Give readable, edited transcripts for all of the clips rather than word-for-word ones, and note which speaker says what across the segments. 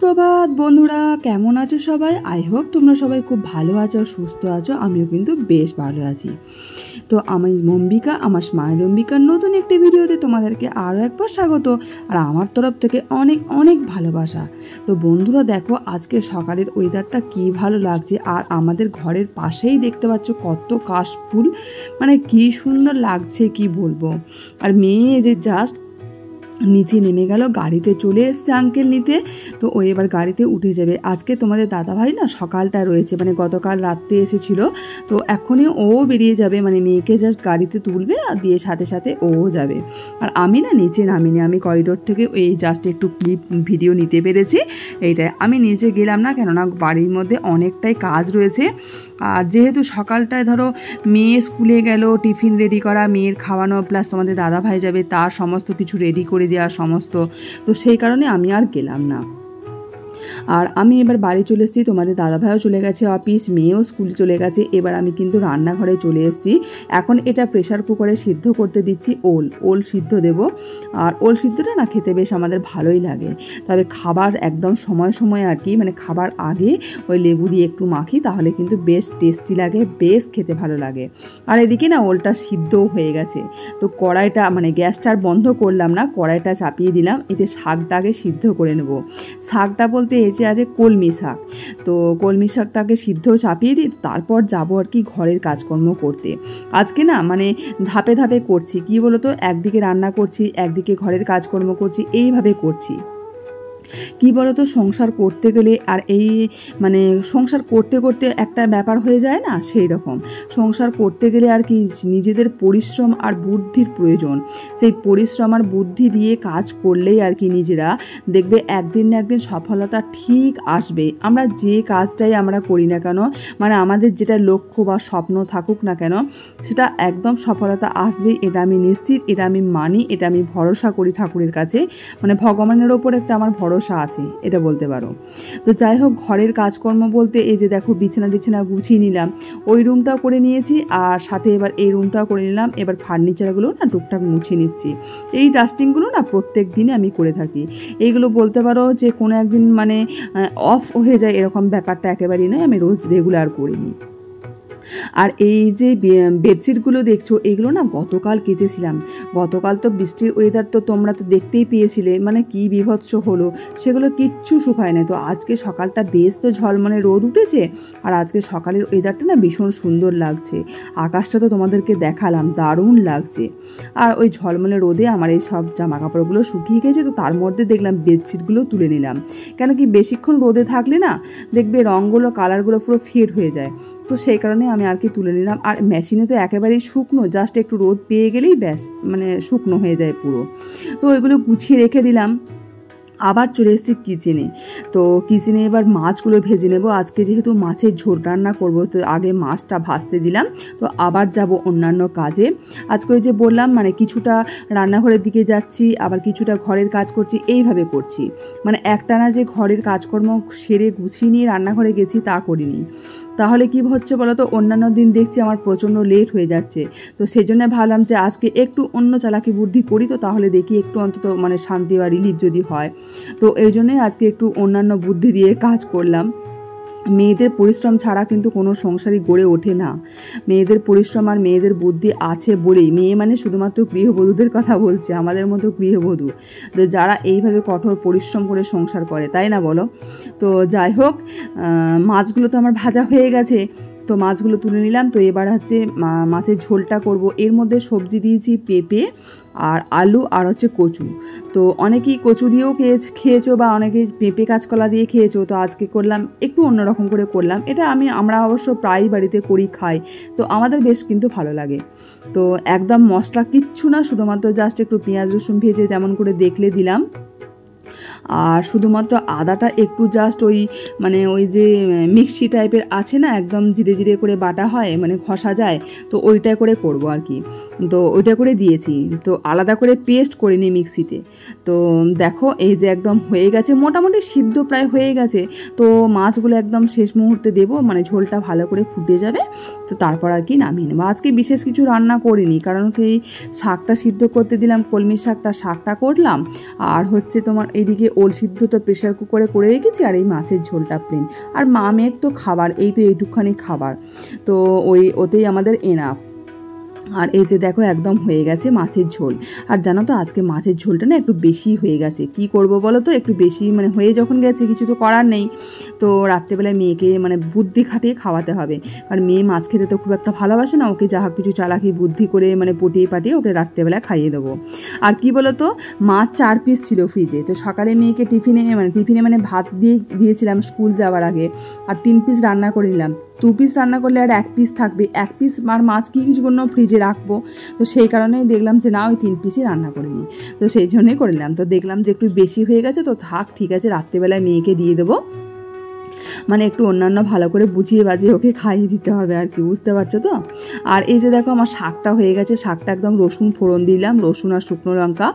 Speaker 1: সুপ্রভাত বন্ধুরা, কেমন আছো সবাই? আই হোপ তোমরা সবাই খুব ভালো আছো, সুস্থ আছো। আমিও কিন্তু বেশ ভালো আছি। তো আমি অম্বিকা, আমার স্মাইল অম্বিকার নতুন একটি ভিডিওতে তোমাদেরকে আরও একবার স্বাগত। আর আমার তরফ থেকে অনেক অনেক ভালোবাসা। তো বন্ধুরা দেখো, আজকে সকালের ওয়েদারটা কী ভালো লাগছে। আর আমাদের ঘরের পাশেই দেখতে পাচ্ছ কত কাশফুল, মানে কী সুন্দর লাগছে কি বলবো। আর মেয়ে যে জাস্ট নিচে নেমে গেল, গাড়িতে চলে এসছে আঙ্কেল নিতে। তো ও এবার গাড়িতে উঠে যাবে। আজকে তোমাদের দাদাভাই না সকালটা রয়েছে, মানে গতকাল রাত্রে এসেছিল। তো এখনই ও বেরিয়ে যাবে, মানে মেয়েকে জাস্ট গাড়িতে তুলবে আর দিয়ে সাথে সাথে ও যাবে। আর আমি না নিচে নামিনি, আমি করিডোর থেকে এই জাস্ট একটু ক্লিপ ভিডিও নিতে পেরেছি, এইটাই। আমি নিচে গেলাম না, কেননা বাড়ির মধ্যে অনেকটাই কাজ রয়েছে। আর যেহেতু সকালটায় ধরো মেয়ে স্কুলে গেল, টিফিন রেডি করা, মেয়ের খাওয়ানো, প্লাস তোমাদের দাদাভাই যাবে, তার সমস্ত কিছু রেডি করে দেওয়া সমস্ত, তো সেই কারণে আমি আর গেলাম না। আর আমি এবার বাড়ি চলে এসেছি, তোমাদের দাদাভাইও চলে গেছে অফিস, মেয়েও স্কুলে চলে গেছে। এবার আমি কিন্তু রান্নাঘরে চলে এসেছি। এখন এটা প্রেশার কুকারে সিদ্ধ করতে দিচ্ছি ওল সিদ্ধ দেব। আর ওল সিদ্ধটা না খেতে বেশ আমাদের ভালোই লাগে, তবে খাবার একদম সময় সময় আর কি, মানে খাবার আগে ওই লেবু দিয়ে একটু মাখি, তাহলে কিন্তু বেশ টেস্টি লাগে, বেশ খেতে ভালো লাগে। আর এদিকে না ওলটা সিদ্ধও হয়ে গেছে। তো কড়াইটা, মানে গ্যাসটা আর বন্ধ করলাম না, কড়াইটা চাপিয়ে দিলাম। এতে শাকটা আগে সিদ্ধ করে নেব। শাকটা বলতে এসে আছে কলমি শাক। তো কলমি শাকটাকে সিদ্ধ চাপিয়ে দিই, তারপর যাবো আর কি ঘরের কাজকর্ম করতে। আজকে না মানে ধাপে ধাপে করছি, কি বলো তো, একদিকে রান্না করছি, একদিকে ঘরের কাজকর্ম করছি, এইভাবে করছি। কি বলতো, সংসার করতে গেলে আর এই মানে সংসার করতে করতে একটা ব্যাপার হয়ে যায় না, সেই রকম সংসার করতে গেলে আর কি নিজেদের পরিশ্রম আর বুদ্ধির প্রয়োজন। সেই পরিশ্রম আর বুদ্ধি দিয়ে কাজ করলেই আর কি নিজেরা দেখবে একদিন না একদিন সফলতা ঠিক আসবে। আমরা যে কাজটাই আমরা করি না কেন, মানে আমাদের যেটা লক্ষ্য বা স্বপ্ন থাকুক না কেন, সেটা একদম সফলতা আসবে, এটা আমি নিশ্চিত, এটা আমি মানি, এটা আমি ভরসা করি ঠাকুরের কাছে, মানে ভগবানের ওপর একটা আমার ভরসা আছে, এটা বলতে পারো। তো যাই হোক, ঘরের কাজকর্ম বলতে এই যে দেখো বিছানা টিছানা গুছিয়ে নিলাম, ওই রুমটাও করে নিয়েছি, আর সাথে এবার এই রুমটাও করে নিলাম। এবার ফার্নিচারগুলো না টুকটাক মুছিয়ে নিচ্ছি। এই ডাস্টিংগুলো না প্রত্যেক দিনে আমি করে থাকি। এইগুলো বলতে পারো যে কোনো একদিন মানে অফ হয়ে যায়, এরকম ব্যাপারটা একেবারেই নয়, আমি রোজ রেগুলার করিনি। আর এই যে বেডশিটগুলো দেখছো, এগুলো না গতকাল কেচেছিলাম। গতকাল তো বৃষ্টির ওয়েদার, তো তোমরা তো দেখতেই পেয়েছিলে, মানে কি বিভৎস হলো, সেগুলো কিচ্ছু শুকায় না। তো আজকে সকালটা বেশ তো ঝলমলে রোদ উঠেছে, আর আজকে সকালের ওয়েদারটা না ভীষণ সুন্দর লাগছে। আকাশটা তো তোমাদেরকে দেখালাম, দারুণ লাগছে। আর ওই ঝলমলে রোদে আমার এই সব জামা কাপড়গুলো শুকিয়ে গেছে, তো তার মধ্যে দেখলাম বেডশিটগুলো তুলে নিলাম। কেন কি বেশিক্ষণ রোদে থাকলে না দেখবে রঙগুলো, কালারগুলো পুরো ফেড হয়ে যায়। তো সেই কারণে আমি আর কি তুলে নিলাম। আর মেশিনে তো একেবারেই শুকনো, জাস্ট একটু রোদ পেয়ে গেলেই ব্যাস, মানে শুকনো হয়ে যায় পুরো। তো ওইগুলো গুছিয়ে রেখে দিলাম। আবার চলে এসেছি কিচেনে। তো কিচেনে এবার মাছগুলো ভেজে নেব। আজকে যেহেতু মাছের ঝোল রান্না করব, তো আগে মাছটা ভাজতে দিলাম। তো আবার যাব অন্যান্য কাজে। আজকে ওই যে বললাম, মানে কিছুটা রান্নাঘরের দিকে যাচ্ছি, আবার কিছুটা ঘরের কাজ করছি, এইভাবে করছি। মানে একটানা যে ঘরের কাজকর্ম সেরে গুছিয়ে নিয়ে রান্নাঘরে গেছি তা করিনি। তাহলে কী হচ্ছে বলো তো, অন্যান্য দিন দেখছি আমার প্রচণ্ড লেট হয়ে যাচ্ছে। তো সেই জন্য ভাবলাম যে আজকে একটু অন্য চালাকি বুদ্ধি করি, তো তাহলে দেখি একটু অন্তত মানে শান্তি বা রিলিফ যদি হয়। তো এই জন্যই আজকে একটু অন্যান্য বুদ্ধি দিয়ে কাজ করলাম। মেয়েদের পরিশ্রম ছাড়া কিন্তু কোনো সংসারই গড়ে ওঠে না। মেয়েদের পরিশ্রম আর মেয়েদের বুদ্ধি আছে বলেই, মেয়ে মানে শুধুমাত্র গৃহবধূদের কথা বলছে, আমাদের মতো গৃহবধূ তো যারা এইভাবে কঠোর পরিশ্রম করে সংসার করে, তাই না বলো? তো যাই হোক, মাছগুলো তো আমার ভাজা হয়ে গেছে। তো মাছগুলো তুলে নিলাম। তো এবার হচ্ছে মাছের ঝোলটা করব। এর মধ্যে সবজি দিয়েছি পেঁপে আর আলু আর হচ্ছে কচু। তো অনেকেই কচু দিয়েও খেয়েছো, বা অনেকে পেঁপে কাঁচকলা দিয়ে খেয়েছো। তো আজকে করলাম একটু অন্যরকম করে করলাম। এটা আমরা অবশ্য প্রায়ই বাড়িতে করি, খাই। তো আমাদের বেশ কিন্তু ভালো লাগে। তো একদম মশলা কিচ্ছু না, শুধুমাত্র জাস্ট একটু পেঁয়াজ রসুন ভেজে যেমন করে দেখলে দিলাম। আর শুধুমাত্র আদাটা একটু জাস্ট ওই মানে ওই যে মিক্সি টাইপের আছে না, একদম জিরে জিরে করে বাটা হয়, মানে ঘষা যায়, তো ওইটা করে করব আর কি। তো ওইটা করে দিয়েছি, তো আলাদা করে পেস্ট করিনি মিক্সিতে। তো দেখো এই যে একদম হয়ে গেছে, মোটামুটি সিদ্ধ প্রায় হয়ে গেছে। তো মাছগুলো একদম শেষ মুহূর্তে দেবো, মানে ঝোলটা ভালো করে ফুটে যাবে। তো তারপর আর কি নামিয়ে নেবো। আজকে বিশেষ কিছু রান্না করিনি, কারণ কি শাকটা সিদ্ধ করতে দিলাম, কলমি শাকটা করলাম। আর হচ্ছে তোমার এইদিকে ওল সিদ্ধ তো প্রেশার কুকারে করে রেখেছি, আর এই মাছের ঝোলটা প্লেন। আর মামের তো খাবার এই তো এইটুকখানি খাবার, তো ওতেই আমাদের এনাফ। আর এই যে দেখো একদম হয়ে গেছে মাছের ঝোল। আর জানো তো আজকে মাছের ঝোলটা না একটু বেশি হয়ে গেছে, কি করব বলো তো, একটু বেশি মানে হয়ে যখন গেছে কিছু তো করার নেই। তো রাত্রেবেলায় মেয়েকে মানে বুদ্ধি খাটিয়ে খাওয়াতে হবে, কারণ মেয়ে মাছ খেতে তো খুব একটা ভালোবাসে না, ওকে যা কিছু চালাকি বুদ্ধি করে মানে পটিয়ে পাটিয়ে ওকে রাত্রেবেলায় খাইয়ে দেবো। আর কি বলো তো, মাছ 4 পিস ছিল ফ্রিজে, তো সকালে মেয়েকে টিফিনে মানে ভাত দিয়েছিলাম স্কুল যাওয়ার আগে, আর 3 পিস রান্না করে নিলাম। 2 পিস রান্না করলে আর 1 পিস থাকবে, 1 পিস আর মাছ কি কিছু জন্য ফ্রিজে রাখবো, তো সেই কারণেই দেখলাম যে না ওই 3 পিসই রান্না করে নিই, তো সেই জন্যই করে নিলাম। তো দেখলাম যে একটু বেশি হয়ে গেছে, তো থাক ঠিক আছে, রাত্রেবেলায় মেয়েকে দিয়ে দেবো, মানে একটু অন্যান্য ভালো করে বুঝিয়ে বাজিয়ে ওকে খাইয়ে দিতে হবে আর কি, বুঝতে পারছো তো। আর এই যে দেখো আমার শাকটা হয়ে গেছে, শাকটা একদম রসুন ফোড়ন দিলাম, রসুন আর শুকনো লঙ্কা।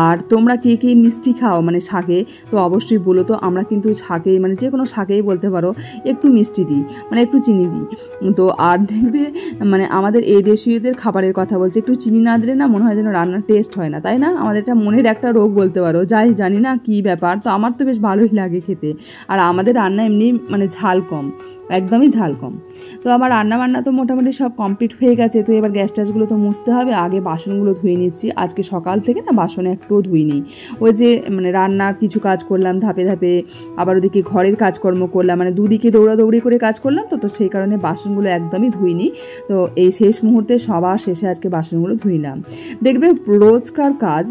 Speaker 1: আর তোমরা কে কে মিষ্টি খাও মানে শাকে, তো অবশ্যই বলো তো। আমরা কিন্তু শাকে মানে যে কোনো শাকেই বলতে পারো একটু মিষ্টি দিই, মানে একটু চিনি দিই। তো আর দেখবে মানে আমাদের এই দেশীয়দের খাবারের কথা বলছে, একটু চিনি না দিলে না মনে হয় যেন রান্নার টেস্ট হয় না, তাই না? আমাদের এটা মনের একটা রোগ বলতে পারো, যাই জানি না কি ব্যাপার, তো আমার তো বেশ ভালোই লাগে খেতে। আর আমাদের রান্না এমনি মানে ঝাল কম, একদমই ঝাল কম। তো আমার রান্না বান্না তো মোটামুটি সব কমপ্লিট হয়ে গেছে। তো এবার গ্যাস ট্যাসগুলো তো মুছতে হবে, আগে বাসনগুলো ধুয়ে নিচ্ছি। আজকে সকাল থেকে না বাসনে একটুও ধুইনি, ওই যে মানে রান্নার কিছু কাজ করলাম ধাপে ধাপে, আবার ওদিকে ঘরের কাজকর্ম করলাম, মানে দুদিকে দৌড়াদৌড়ি করে কাজ করলাম, তো সেই কারণে বাসনগুলো একদমই ধুইনি। তো এই শেষ মুহূর্তে সবার শেষে আজকে বাসনগুলো ধুইলাম। দেখবে রোজকার কাজ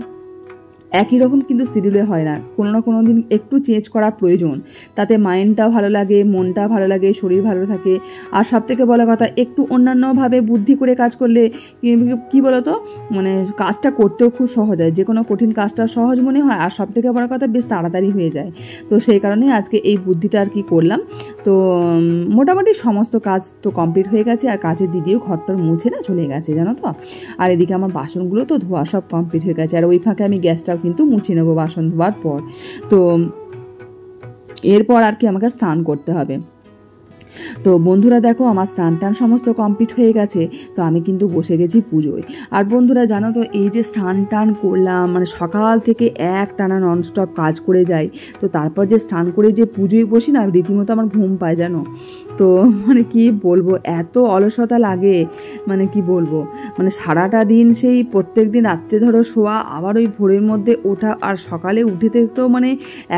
Speaker 1: একই রকম কিন্তু শিডিউলে হয় না, কোনো না কোনো দিন একটু চেঞ্জ করার প্রয়োজন, তাতে মাইন্ডটাও ভালো লাগে, মনটা ভালো লাগে, শরীর ভালো থাকে। আর সবথেকে বড় কথা, একটু অন্যান্যভাবে বুদ্ধি করে কাজ করলে কি বলো তো, মানে কাজটা করতেও খুব সহজ হয়, যে কোনো কঠিন কাজটা সহজ মনে হয়, আর সবথেকে বড় কথা বেশ তাড়াতাড়ি হয়ে যায়। তো সেই কারণে আজকে এই বুদ্ধিটা আর কি করলাম। তো মোটামুটি সমস্ত কাজ তো কমপ্লিট হয়ে গেছে, আর কাজের দিদিও ঘরটার মুছে না চলে গেছে জানো তো। আর এদিকে আমার বাসনগুলো তো ধোয়া সব কমপ্লিট হয়ে গেছে, আর ওই ফাঁকে আমি গ্যাসটাও কিন্তু মুছে নেবো বাসন ধোয়ার পর। তো এরপর আর কি আমাকে স্নান করতে হবে। তো বন্ধুরা দেখো আমার স্নান টান সমস্ত কমপ্লিট হয়ে গেছে, তো আমি কিন্তু বসে গেছি পুজোয়। আর বন্ধুরা জানো তো, এই যে স্নান টান করলাম মানে সকাল থেকে এক টানা ননস্টপ কাজ করে যাই, তো তারপর যে স্নান করে যে পুজোয় বসি না, রীতিমতো আমার ঘুম পায় জানো। তো মানে কি বলবো, এত অলসতা লাগে, মানে কি বলবো, মানে সারাটা দিন সেই প্রত্যেক দিন রাত্রে ধরো শোয়া, আবার ওই ভোরের মধ্যে ওঠা, আর সকালে উঠেতে তো মানে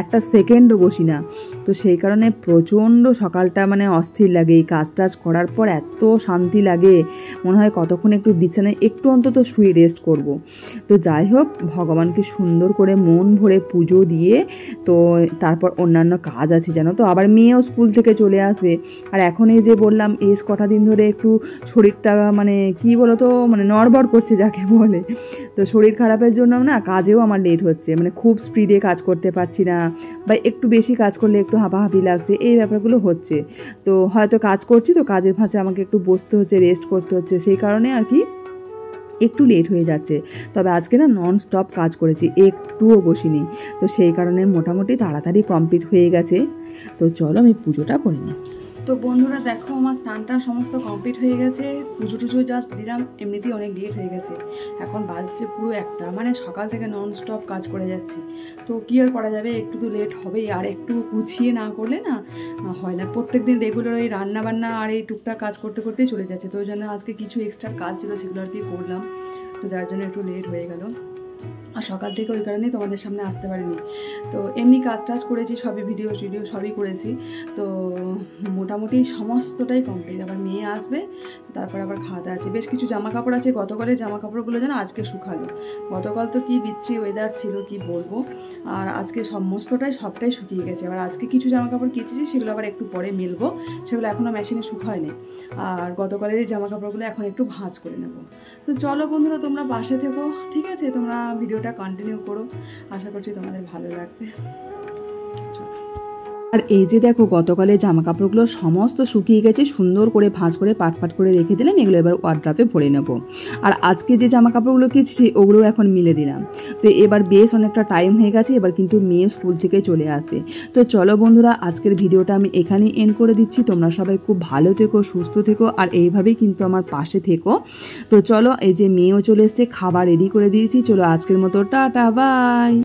Speaker 1: একটা সেকেন্ডও বসি না। তো সেই কারণে প্রচণ্ড সকালটা মানে অস্থির লাগে। এই কাজ টাজ করার পর এত শান্তি লাগে, মনে হয় কতক্ষণ একটু বিছানায় একটু অন্তত শুয়ে রেস্ট করব। তো যাই হোক, ভগবানকে সুন্দর করে মন ভরে পুজো দিয়ে, তো তারপর অন্যান্য কাজ আছে জানো তো, আবার মেয়েও স্কুল থেকে চলে আসবে। আর এখন এই যে বললাম এই কটা দিন ধরে একটু শরীরটা মানে কি বলো তো, মানে নড়বড় করছে যাকে বলে। তো শরীর খারাপের জন্য না কাজেও আমার লেট হচ্ছে, মানে খুব স্পিডে কাজ করতে পারছি না, বা একটু বেশি কাজ করলে একটু হাঁপাহাঁপি লাগছে, এই ব্যাপারগুলো হচ্ছে। তো হয়তো কাজ করছি, তো কাজের ফাঁচে আমাকে একটু বসতে হচ্ছে, রেস্ট করতে হচ্ছে, সেই কারণে আর কি একটু লেট হয়ে যাচ্ছে। তবে আজকে না নন স্টপ কাজ করেছি, একটুও বসিনি, তো সেই কারণে মোটামুটি তাড়াতাড়ি কমপ্লিট হয়ে গেছে। তো চলো আমি পুজোটা করে নিই। তো বন্ধুরা দেখো আমার স্নানটা সমস্ত কমপ্লিট হয়ে গেছে, পুজো টুজো জাস্ট দিলাম, এমনিতেই অনেক লেট হয়ে গেছে, এখন বাজছে পুরো 1টা, মানে সকাল থেকে নন স্টপ কাজ করে যাচ্ছি। তো কী আর করা যাবে, একটু তো লেট হবেই, আর একটু গুছিয়ে না করলে না হয় না। প্রত্যেক দিন রেগুলার এই রান্না বান্না আর এই টুকটাক কাজ করতে করতেই চলে যাচ্ছে, তো ওই জন্য আজকে কিছু এক্সট্রা কাজ ছিল সেগুলো আর কি করলাম, তো যার জন্য একটু লেট হয়ে গেল। আর সকাল থেকে ওই কারণেই তোমাদের সামনে আসতে পারিনি। তো এমনি কাজ টাজ করেছি, সবই ভিডিও সবই করেছি, তো মোটামুটি সমস্তটাই কমপ্লিট। আবার মেয়ে আসবে, তারপর আবার খাওয়া দাওয়া আছে, বেশ কিছু জামা কাপড় আছে, গতকালের জামা কাপড়গুলো যেন আজকে শুকালো। গতকাল তো কি বিচ্ছিরি ওয়েদার ছিল কি বলবো, আর আজকে সবটাই শুকিয়ে গেছে। আবার আজকে কিছু জামা কাপড় কেচেছি, সেগুলো আবার একটু পরে মেলবো, সেগুলো এখনও মেশিনে শুকায়নি। আর গতকালের এই জামা কাপড়গুলো এখন একটু ভাঁজ করে নেব। তো চলো বন্ধুরা, তোমরা পাশে থেকো, ঠিক আছে? তোমরা ভিডিওটা কন্টিনিউ করো, আশা করছি তোমাদের ভালো লাগবে। আর এই যে দেখো গতকালের জামা কাপড়গুলো সমস্ত শুকিয়ে গেছে, সুন্দর করে ভাঁজ করে পাট করে রেখে দিলাম, এগুলো এবার ওয়ার্ড্রপে ভরে নেব। আর আজকে যে জামা কাপড়গুলো কেচেছি ওগুলো এখন মিলে দিলাম। তো এবার বেশ অনেকটা টাইম হয়ে গেছে, এবার কিন্তু মেয়ে স্কুল থেকে চলে আসবে। তো চলো বন্ধুরা, আজকের ভিডিওটা আমি এখানেই এন্ড করে দিচ্ছি। তোমরা সবাই খুব ভালো থেকো, সুস্থ থেকো, আর এইভাবেই কিন্তু আমার পাশে থেকো। তো চলো, এই যে মেয়েও চলে এসছে, খাবার রেডি করে দিয়েছি। চলো আজকের মতো টাটা, বাই।